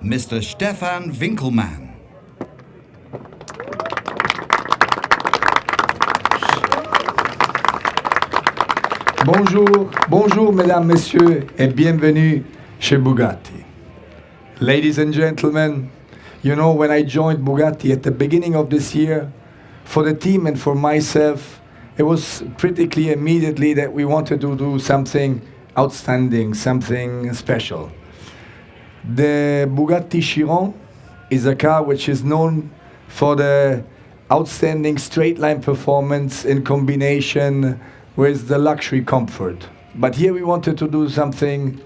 Mr. Stefan Winkelmann. Bonjour, bonjour mesdames, messieurs, et bienvenue chez Bugatti. Ladies and gentlemen, you know when I joined Bugatti at the beginning of this year, for the team and for myself, it was pretty clear immediately that we wanted to do something outstanding, something special. The Bugatti Chiron is a car which is known for the outstanding straight line performance in combination with the luxury comfort. But here we wanted to do something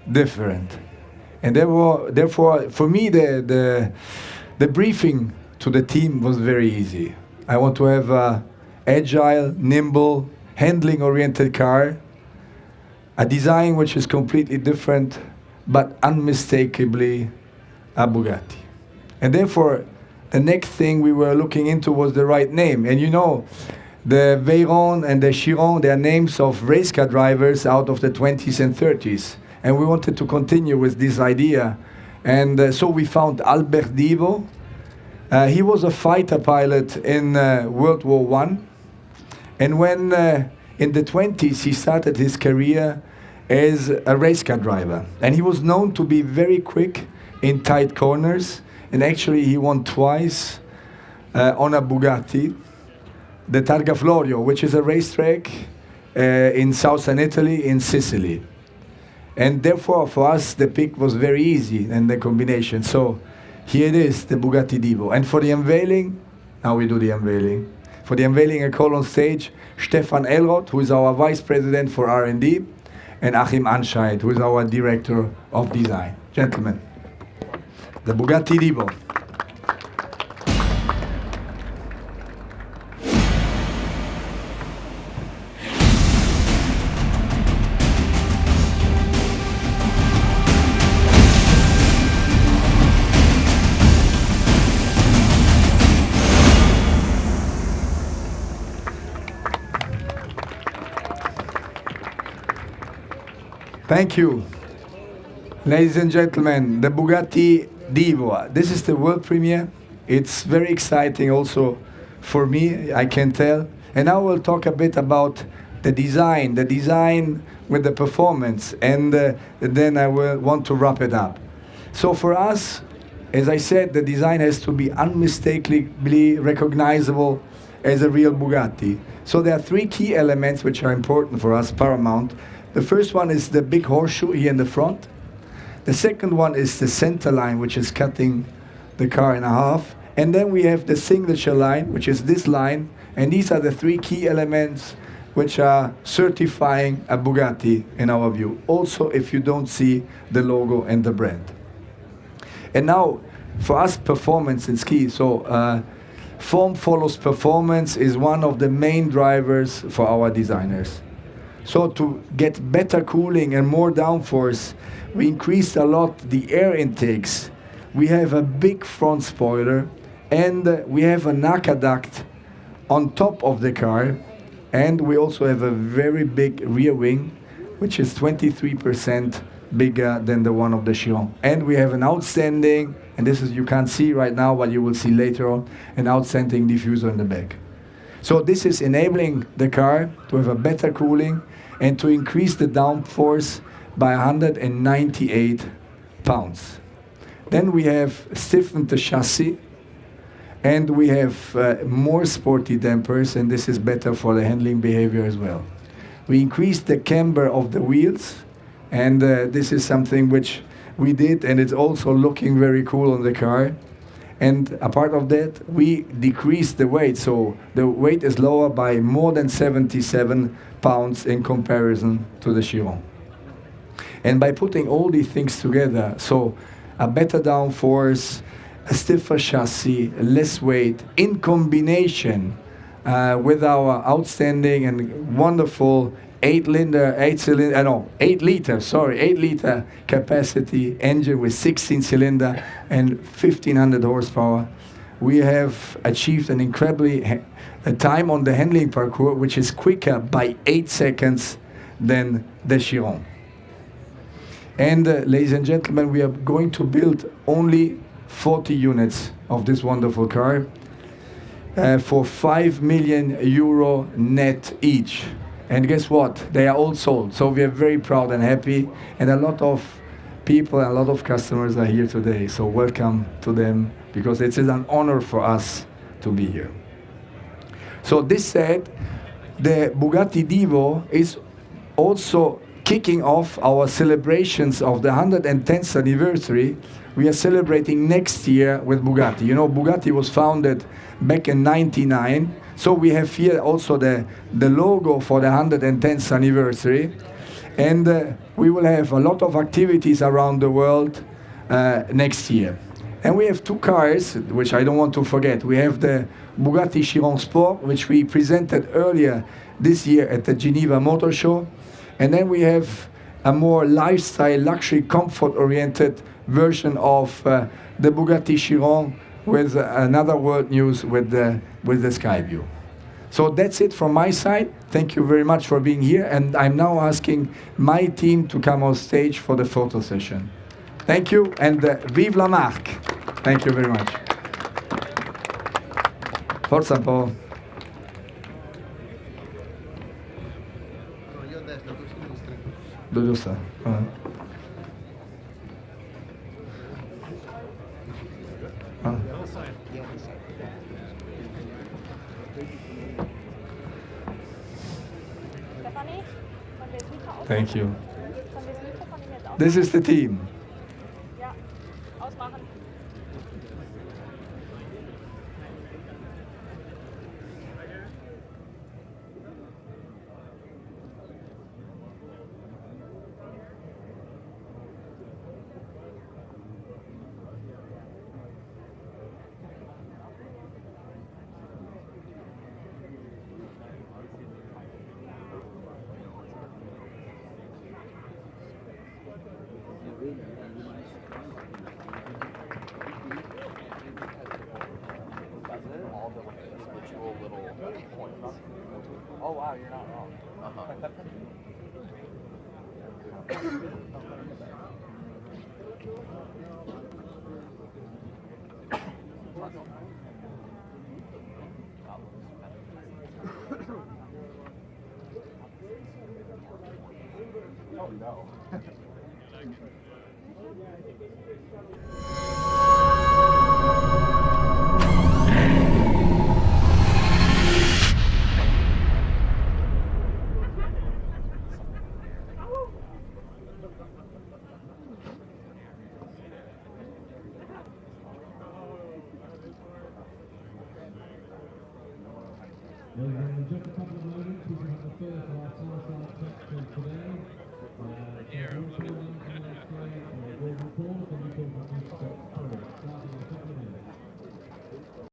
different. And therefore for me, the briefing to the team was very easy. I want to have an agile, nimble, handling-oriented car, a design which is completely different, but unmistakably a Bugatti. And therefore, the next thing we were looking into was the right name. And you know, the Veyron and the Chiron, they are names of race car drivers out of the 20s and 30s. And we wanted to continue with this idea. And so we found Albert Divo. He was a fighter pilot in World War I. And when in the 20s he started his career as a race car driver. And he was known to be very quick in tight corners. And actually he won twice on a Bugatti, the Targa Florio, which is a racetrack in southern Italy, in Sicily. And therefore, for us, the pick was very easy and the combination. So here it is, the Bugatti Divo. And for the unveiling, now we do the unveiling. For the unveiling, I call on stage Stefan Elroth, who is our Vice President for R&D, and Achim Anscheid, who is our Director of Design. Gentlemen, the Bugatti Divo. Thank you. Ladies and gentlemen, the Bugatti Divo. This is the world premiere. It's very exciting also for me, I can tell. And now we'll talk a bit about the design with the performance, and then I will want to wrap it up. So for us, as I said, the design has to be unmistakably recognizable as a real Bugatti. So there are three key elements which are important for us, paramount. The first one is the big horseshoe here in the front. The second one is the center line, which is cutting the car in half. And then we have the signature line, which is this line. And these are the three key elements which are certifying a Bugatti in our view. Also, if you don't see the logo and the brand. And now, for us, performance is key. So form follows performance is one of the main drivers for our designers. So to get better cooling and more downforce, we increased a lot the air intakes. We have a big front spoiler, and we have an aqueduct on top of the car, and we also have a very big rear wing, which is 23% bigger than the one of the Chiron. And we have an outstanding, and this is you can't see right now, but you will see later on, an outstanding diffuser in the back. So this is enabling the car to have a better cooling and to increase the downforce by 198 pounds. Then we have stiffened the chassis, and we have more sporty dampers, and this is better for the handling behavior as well. We increased the camber of the wheels, and this is something which we did, and it's also looking very cool on the car. And a part of that, we decreased the weight, so the weight is lower by more than 77 pounds in comparison to the Chiron. And by putting all these things together, so a better downforce, a stiffer chassis, less weight, in combination with our outstanding and wonderful 8 liter capacity engine with 16 cylinder and 1500 horsepower, we have achieved an incredibly a time on the handling parcours which is quicker by 8 seconds than the Chiron. And ladies and gentlemen, we are going to build only 40 units of this wonderful car for 5 million euro net each. And guess what? They are all sold. So we are very proud and happy. And a lot of people and a lot of customers are here today. So welcome to them, because it is an honor for us to be here. So this said, the Bugatti Divo is also kicking off our celebrations of the 110th anniversary. We are celebrating next year with Bugatti. You know, Bugatti was founded back in '99. So we have here also the logo for the 110th anniversary. And we will have a lot of activities around the world next year. And we have two cars, which I don't want to forget. We have the Bugatti Chiron Sport, which we presented earlier this year at the Geneva Motor Show. And then we have a more lifestyle, luxury, comfort-oriented version of the Bugatti Chiron with another world news with the sky view. So that's it from my side. Thank you very much for being here. And I'm now asking my team to come on stage for the photo session. Thank you, and vive la marque. Thank you very much. Forza un po'. Io a destra, tu a sinistra. Dove sta? Thank you. This is the team. Ja, ausmachen. Oh wow, you're not wrong. Oh no. Just a couple of moments, we can have the first of our fireside chats for today. Golden Pause, and we talk about